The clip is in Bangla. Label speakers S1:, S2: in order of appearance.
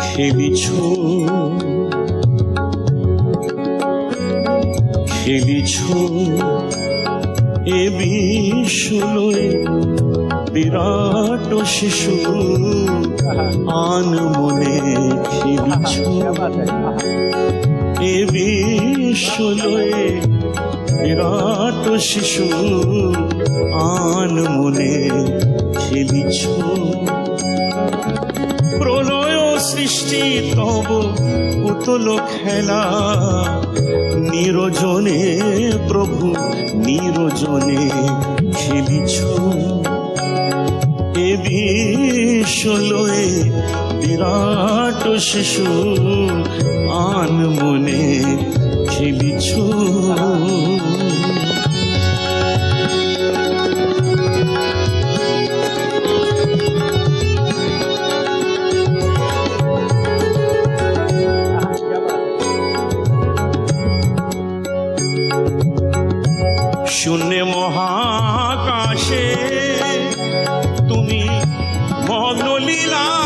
S1: খেলিছ খেলিছ এ বিশ্বলয়ে বিরাট শিশু আন মনে খেলিছ এ বিশ্বলয়ে বিরাট শিশু আন মনে খেলিছ প্রলয় সৃষ্টি তব পুতল খেলা নিরজনে প্রভু নিরজনে খেলিছ এ বিশ্বলয়ে বিরাট শিশু আন মনে খেলিছ শূন্য মহাকাশে তুমি মগ্ন লীলা